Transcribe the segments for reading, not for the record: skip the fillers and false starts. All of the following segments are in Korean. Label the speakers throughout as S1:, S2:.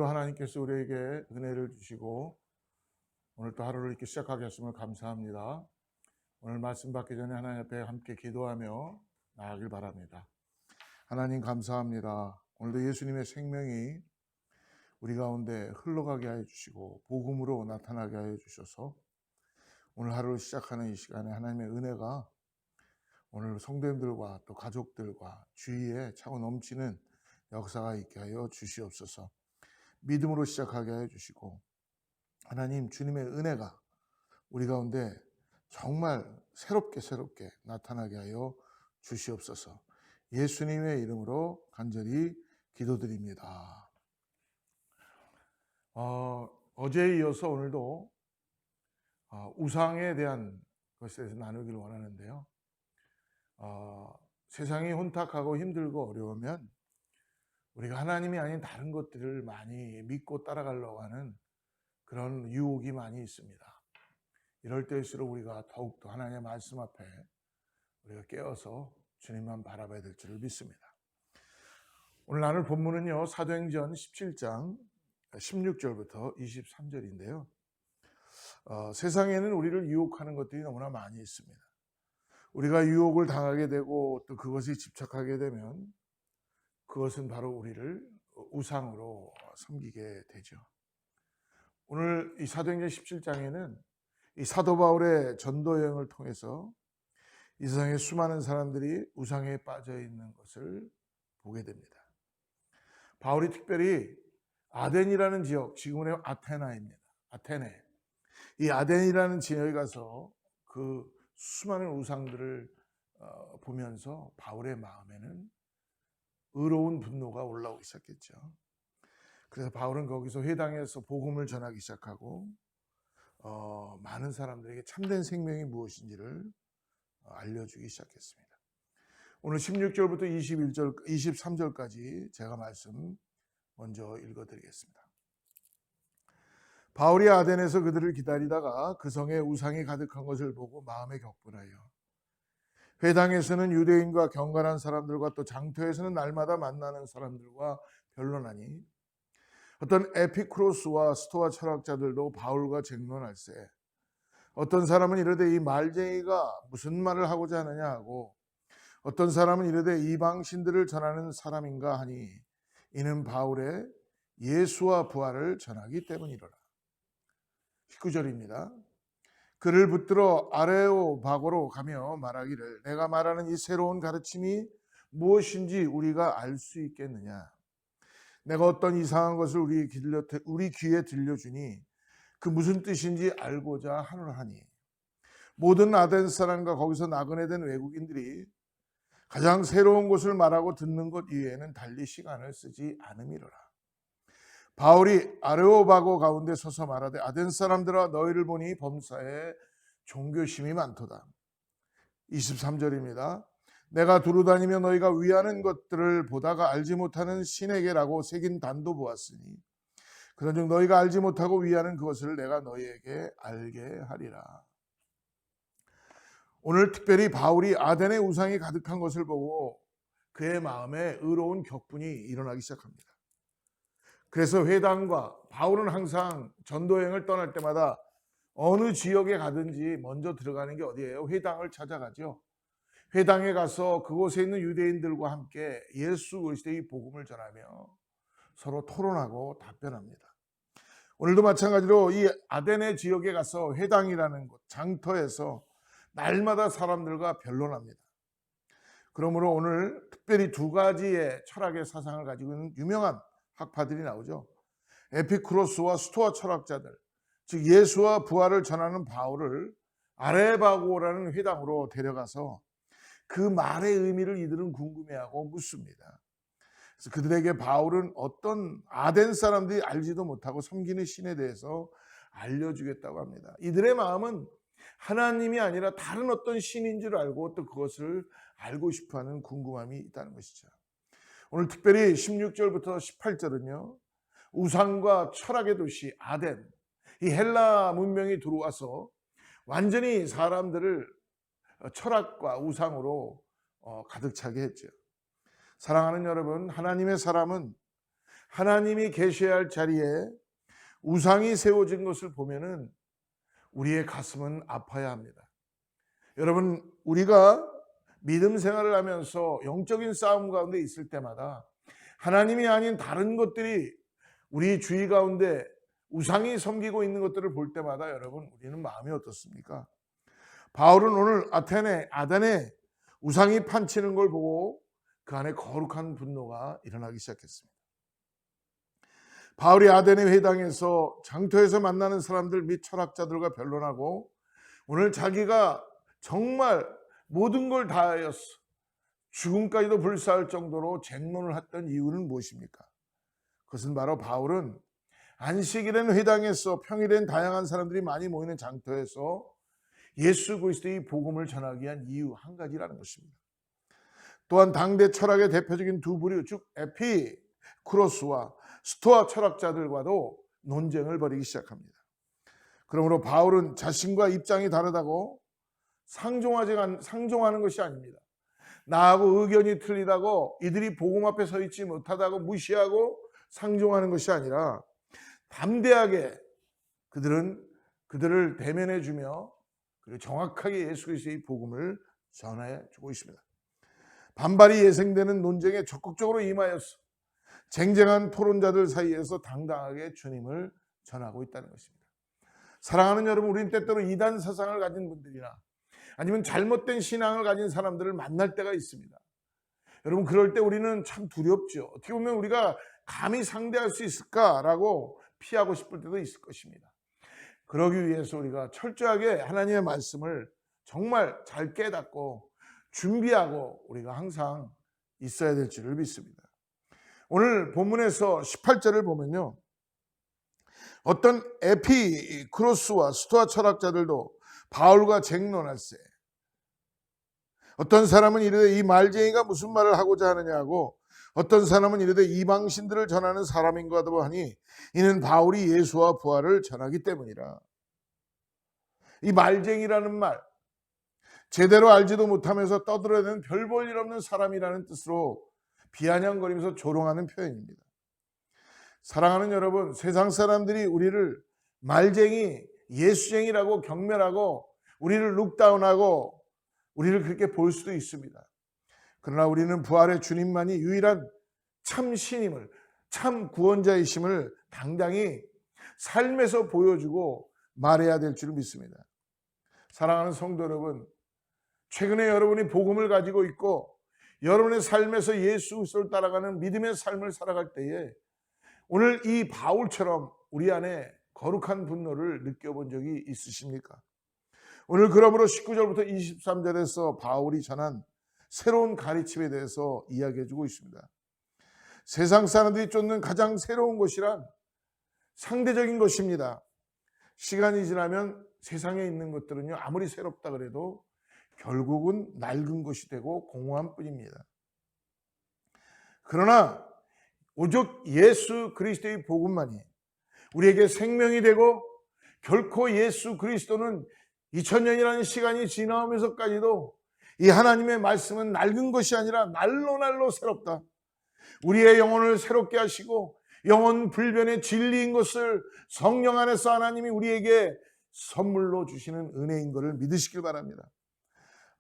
S1: 오늘도 하나님께서 우리에게 은혜를 주시고 오늘 또 하루를 이렇게 시작하게 하심을 감사합니다. 오늘 말씀 받기 전에 하나님 앞에 함께 기도하며 나아가길 바랍니다. 하나님 감사합니다. 오늘도 예수님의 생명이 우리 가운데 흘러가게 하여 주시고 복음으로 나타나게 하여 주셔서 오늘 하루를 시작하는 이 시간에 하나님의 은혜가 오늘 성도님들과 또 가족들과 주위에 차고 넘치는 역사가 있게 하여 주시옵소서. 믿음으로 시작하게 하여 주시고 하나님 주님의 은혜가 우리 가운데 정말 새롭게 나타나게 하여 주시옵소서. 예수님의 이름으로 간절히 기도드립니다. 어제에 이어서 오늘도 우상에 대한 것에 대해서 나누기를 원하는데요. 세상이 혼탁하고 힘들고 어려우면 우리가 하나님이 아닌 다른 것들을 많이 믿고 따라가려고 하는 그런 유혹이 많이 있습니다. 이럴 때일수록 우리가 더욱더 하나님의 말씀 앞에 우리가 깨어서 주님만 바라봐야 될 줄을 믿습니다. 오늘 나눌 본문은요, 사도행전 17장 16절부터 23절인데요. 세상에는 우리를 유혹하는 것들이 너무나 많이 있습니다. 우리가 유혹을 당하게 되고 또 그것에 집착하게 되면 그것은 바로 우리를 우상으로 섬기게 되죠. 오늘 이 사도행전 17장에는 이 사도 바울의 전도 여행을 통해서 이 세상에 수많은 사람들이 우상에 빠져 있는 것을 보게 됩니다. 바울이 특별히 아덴이라는 지역, 지금의 아테나입니다. 아테네. 이 아덴이라는 지역에 가서 그 수많은 우상들을 보면서 바울의 마음에는 의로운 분노가 올라오기 시작했죠. 그래서 바울은 거기서 회당에서 복음을 전하기 시작하고 많은 사람들에게 참된 생명이 무엇인지를 알려주기 시작했습니다. 오늘 16절부터 23절까지 제가 말씀 먼저 읽어드리겠습니다. 바울이 아덴에서 그들을 기다리다가 그 성에 우상이 가득한 것을 보고 마음에 격분하여 회당에서는 유대인과 경건한 사람들과 또 장터에서는 날마다 만나는 사람들과 변론하니 어떤 에피쿠로스와 스토아 철학자들도 바울과 쟁론할세 어떤 사람은 이르되 이 말쟁이가 무슨 말을 하고자 하느냐 하고 어떤 사람은 이르되 이방신들을 전하는 사람인가 하니 이는 바울의 예수와 부활을 전하기 때문이로라. 19절입니다. 그를 붙들어 아레오바고로 가며 말하기를 내가 말하는 이 새로운 가르침이 무엇인지 우리가 알 수 있겠느냐. 내가 어떤 이상한 것을 우리 귀에 들려주니 그 무슨 뜻인지 알고자 하노라 하니 모든 아덴 사람과 거기서 나그네 된 외국인들이 가장 새로운 것을 말하고 듣는 것 이외에는 달리 시간을 쓰지 않음이로라. 바울이 아레오바고 가운데 서서 말하되 아덴 사람들아 너희를 보니 범사에 종교심이 많도다. 23절입니다. 내가 두루다니며 너희가 위하는 것들을 보다가 알지 못하는 신에게라고 새긴 단도 보았으니 그런즉 너희가 알지 못하고 위하는 그것을 내가 너희에게 알게 하리라. 오늘 특별히 바울이 아덴의 우상이 가득한 것을 보고 그의 마음에 의로운 격분이 일어나기 시작합니다. 그래서 회당과 바울은 항상 전도여행을 떠날 때마다 어느 지역에 가든지 먼저 들어가는 게 어디예요? 회당을 찾아가죠. 회당에 가서 그곳에 있는 유대인들과 함께 예수 그리스도의 복음을 전하며 서로 토론하고 답변합니다. 오늘도 마찬가지로 이 아덴의 지역에 가서 회당이라는 곳, 장터에서 날마다 사람들과 변론합니다. 그러므로 오늘 특별히 두 가지의 철학의 사상을 가지고 있는 유명한 학파들이 나오죠. 에피쿠로스와 스토아 철학자들, 즉 예수와 부활을 전하는 바울을 아레바고라는 회당으로 데려가서 그 말의 의미를 이들은 궁금해하고 묻습니다. 그래서 그들에게 바울은 어떤 아덴 사람들이 알지도 못하고 섬기는 신에 대해서 알려주겠다고 합니다. 이들의 마음은 하나님이 아니라 다른 어떤 신인 줄 알고 또 그것을 알고 싶어하는 궁금함이 있다는 것이죠. 오늘 특별히 16절부터 18절은요. 우상과 철학의 도시 아덴, 이 헬라 문명이 들어와서 완전히 사람들을 철학과 우상으로 가득 차게 했죠. 사랑하는 여러분, 하나님의 사람은 하나님이 계셔야 할 자리에 우상이 세워진 것을 보면은 우리의 가슴은 아파야 합니다. 여러분, 우리가 믿음 생활을 하면서 영적인 싸움 가운데 있을 때마다 하나님이 아닌 다른 것들이 우리 주위 가운데 우상이 섬기고 있는 것들을 볼 때마다 여러분, 우리는 마음이 어떻습니까? 바울은 오늘 아덴에 우상이 판치는 걸 보고 그 안에 거룩한 분노가 일어나기 시작했습니다. 바울이 아덴의 회당에서 장터에서 만나는 사람들 및 철학자들과 변론하고 오늘 자기가 정말 모든 걸 다하였어, 죽음까지도 불사할 정도로 쟁론을 했던 이유는 무엇입니까? 그것은 바로 바울은 안식일엔 회당에서 평일엔 다양한 사람들이 많이 모이는 장터에서 예수 그리스도의 복음을 전하기 위한 이유 한 가지라는 것입니다. 또한 당대 철학의 대표적인 두 부류, 즉 에피쿠로스와 스토아 철학자들과도 논쟁을 벌이기 시작합니다. 그러므로 바울은 자신과 입장이 다르다고 상종하는 것이 아닙니다. 나하고 의견이 틀리다고 이들이 복음 앞에 서 있지 못하다고 무시하고 상종하는 것이 아니라 담대하게 그들을 대면해 주며 그리고 정확하게 예수 그리스도의 복음을 전해 주고 있습니다. 반발이 예상되는 논쟁에 적극적으로 임하여서 쟁쟁한 토론자들 사이에서 당당하게 주님을 전하고 있다는 것입니다. 사랑하는 여러분, 우리는 때때로 이단 사상을 가진 분들이나 아니면 잘못된 신앙을 가진 사람들을 만날 때가 있습니다. 여러분, 그럴 때 우리는 참 두렵죠. 어떻게 보면 우리가 감히 상대할 수 있을까라고 피하고 싶을 때도 있을 것입니다. 그러기 위해서 우리가 철저하게 하나님의 말씀을 정말 잘 깨닫고 준비하고 우리가 항상 있어야 될 줄을 믿습니다. 오늘 본문에서 18절을 보면요, 어떤 에피쿠로스와 스토아 철학자들도 바울과 쟁론할세. 어떤 사람은 이르되 이 말쟁이가 무슨 말을 하고자 하느냐고, 어떤 사람은 이르되 이방신들을 전하는 사람인가 하니 이는 바울이 예수와 부활을 전하기 때문이라. 이 말쟁이라는 말, 제대로 알지도 못하면서 떠들어대는 별 볼 일 없는 사람이라는 뜻으로 비아냥거리면서 조롱하는 표현입니다. 사랑하는 여러분, 세상 사람들이 우리를 말쟁이, 예수쟁이라고 경멸하고 우리를 룩다운하고 우리를 그렇게 볼 수도 있습니다. 그러나 우리는 부활의 주님만이 유일한 참 신임을, 참 구원자이심을 당당히 삶에서 보여주고 말해야 될 줄 믿습니다. 사랑하는 성도 여러분, 최근에 여러분이 복음을 가지고 있고 여러분의 삶에서 예수 그리스도를 따라가는 믿음의 삶을 살아갈 때에 오늘 이 바울처럼 우리 안에 거룩한 분노를 느껴본 적이 있으십니까? 오늘 그러므로 19절부터 23절에서 바울이 전한 새로운 가르침에 대해서 이야기해주고 있습니다. 세상 사람들이 쫓는 가장 새로운 것이란 상대적인 것입니다. 시간이 지나면 세상에 있는 것들은요, 아무리 새롭다 그래도 결국은 낡은 것이 되고 공허한 뿐입니다. 그러나 오직 예수 그리스도의 복음만이 우리에게 생명이 되고, 결코 예수 그리스도는 2000년이라는 시간이 지나오면서까지도 이 하나님의 말씀은 낡은 것이 아니라 날로 새롭다. 우리의 영혼을 새롭게 하시고 영혼 불변의 진리인 것을 성령 안에서 하나님이 우리에게 선물로 주시는 은혜인 것을 믿으시길 바랍니다.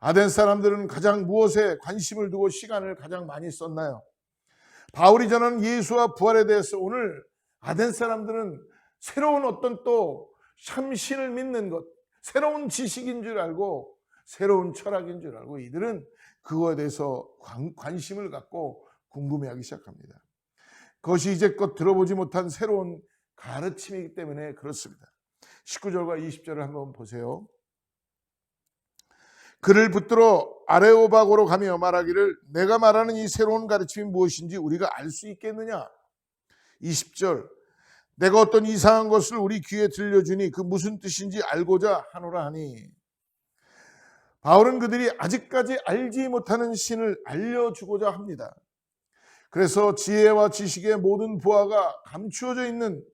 S1: 아덴 사람들은 가장 무엇에 관심을 두고 시간을 가장 많이 썼나요? 바울이 전한 예수와 부활에 대해서 오늘 아덴 사람들은 새로운 어떤 또 참신을 믿는 것, 새로운 지식인 줄 알고 새로운 철학인 줄 알고 이들은 그거에 대해서 관심을 갖고 궁금해하기 시작합니다. 그것이 이제껏 들어보지 못한 새로운 가르침이기 때문에 그렇습니다. 19절과 20절을 한번 보세요. 그를 붙들어 아레오바고로 가며 말하기를 내가 말하는 이 새로운 가르침이 무엇인지 우리가 알 수 있겠느냐. 20절 내가 어떤 이상한 것을 우리 귀에 들려주니 그 무슨 뜻인지 알고자 하노라 하니. 바울은 그들이 아직까지 알지 못하는 신을 알려주고자 합니다. 그래서 지혜와 지식의 모든 부하가 감추어져 있는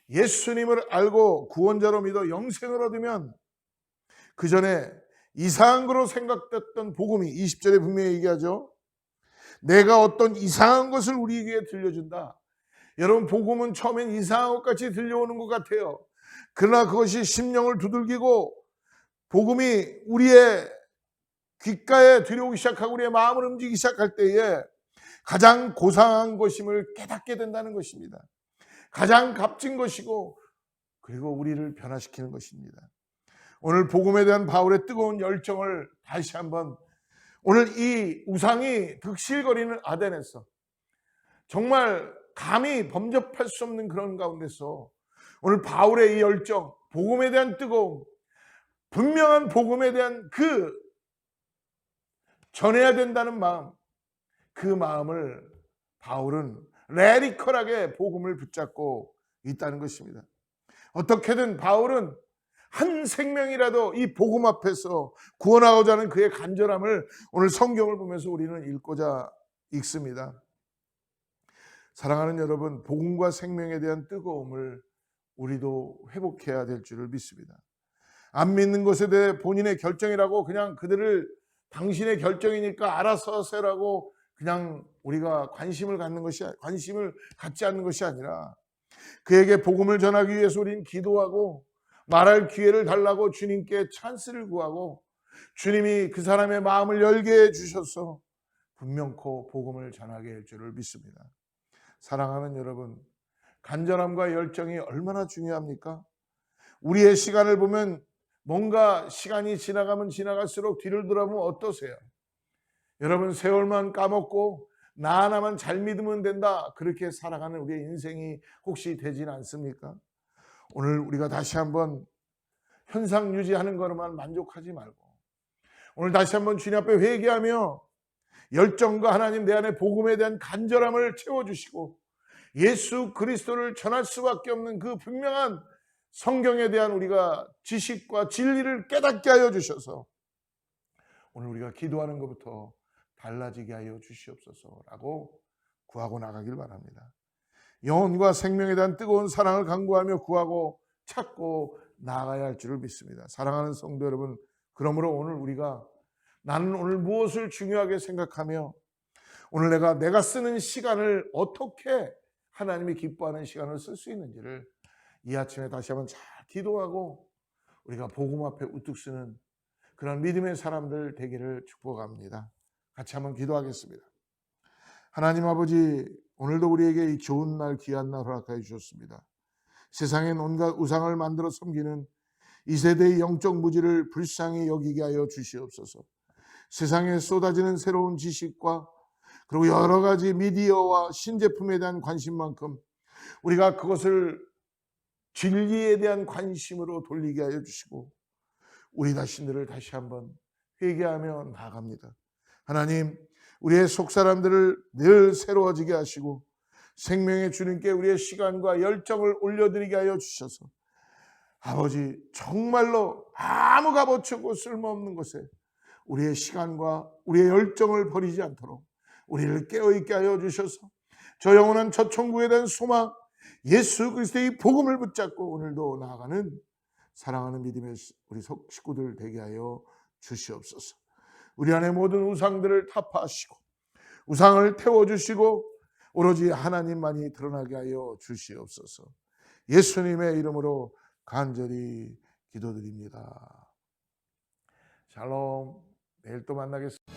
S1: 예수님을 알고 구원자로 믿어 영생을 얻으면 그 전에 이상한 거로 생각됐던 복음이 20절에 분명히 얘기하죠. 내가 어떤 이상한 것을 우리에게 들려준다. 여러분, 복음은 처음엔 이상한 것 같이 들려오는 것 같아요. 그러나 그것이 심령을 두들기고 복음이 우리의 귓가에 들여오기 시작하고 우리의 마음을 움직이기 시작할 때에 가장 고상한 것임을 깨닫게 된다는 것입니다. 가장 값진 것이고, 그리고 우리를 변화시키는 것입니다. 오늘 복음에 대한 바울의 뜨거운 열정을 다시 한번, 오늘 이 우상이 득실거리는 아덴에서 정말 감히 범접할 수 없는 그런 가운데서 오늘 바울의 이 열정, 복음에 대한 뜨거움, 분명한 복음에 대한 그 전해야 된다는 마음, 그 마음을 바울은 레디컬하게 복음을 붙잡고 있다는 것입니다. 어떻게든 바울은 한 생명이라도 이 복음 앞에서 구원하고자 하는 그의 간절함을 오늘 성경을 보면서 우리는 읽고자 읽습니다. 사랑하는 여러분, 복음과 생명에 대한 뜨거움을 우리도 회복해야 될 줄을 믿습니다. 안 믿는 것에 대해 본인의 결정이라고 그냥 그들을 당신의 결정이니까 알아서 하세요라고 그냥 우리가 관심을 갖지 않는 것이 아니라 그에게 복음을 전하기 위해서 우리는 기도하고 말할 기회를 달라고 주님께 찬스를 구하고 주님이 그 사람의 마음을 열게 해주셔서 분명코 복음을 전하게 할 줄을 믿습니다. 사랑하는 여러분, 간절함과 열정이 얼마나 중요합니까? 우리의 시간을 보면 뭔가 시간이 지나가면 지나갈수록 뒤를 돌아보면 어떠세요? 여러분, 세월만 까먹고 나 하나만 잘 믿으면 된다, 그렇게 살아가는 우리의 인생이 혹시 되진 않습니까? 오늘 우리가 다시 한번 현상 유지하는 것만 만족하지 말고 오늘 다시 한번 주님 앞에 회개하며 열정과 하나님 내 안에 복음에 대한 간절함을 채워주시고 예수 그리스도를 전할 수밖에 없는 그 분명한 성경에 대한 우리가 지식과 진리를 깨닫게 하여 주셔서 오늘 우리가 기도하는 것부터 달라지게 하여 주시옵소서라고 구하고 나가길 바랍니다. 영혼과 생명에 대한 뜨거운 사랑을 간구하며 구하고 찾고 나아가야 할 줄을 믿습니다. 사랑하는 성도 여러분, 그러므로 오늘 우리가 나는 오늘 무엇을 중요하게 생각하며 오늘 내가 쓰는 시간을 어떻게 하나님이 기뻐하는 시간을 쓸 수 있는지를 이 아침에 다시 한번 잘 기도하고 우리가 복음 앞에 우뚝 서는 그런 믿음의 사람들 되기를 축복합니다. 같이 한번 기도하겠습니다. 하나님 아버지, 오늘도 우리에게 이 좋은 날, 귀한 날 허락하여 주셨습니다. 세상엔 온갖 우상을 만들어 섬기는 이 세대의 영적 무지를 불쌍히 여기게 하여 주시옵소서. 세상에 쏟아지는 새로운 지식과 그리고 여러 가지 미디어와 신제품에 대한 관심만큼 우리가 그것을 진리에 대한 관심으로 돌리게 하여 주시고 우리 자신들을 다시 한번 회개하며 나아갑니다. 하나님, 우리의 속사람들을 늘 새로워지게 하시고 생명의 주님께 우리의 시간과 열정을 올려드리게 하여 주셔서 아버지, 정말로 아무 값어치 없고 쓸모없는 것에 우리의 시간과 우리의 열정을 버리지 않도록 우리를 깨어있게 하여 주셔서 저 영원한 첫 천국에 대한 소망, 예수 그리스도의 복음을 붙잡고 오늘도 나아가는 사랑하는 믿음의 우리 식구들 되게 하여 주시옵소서. 우리 안에 모든 우상들을 타파하시고 우상을 태워주시고 오로지 하나님만이 드러나게 하여 주시옵소서. 예수님의 이름으로 간절히 기도드립니다. 샬롬. 내일 또 만나겠습니다.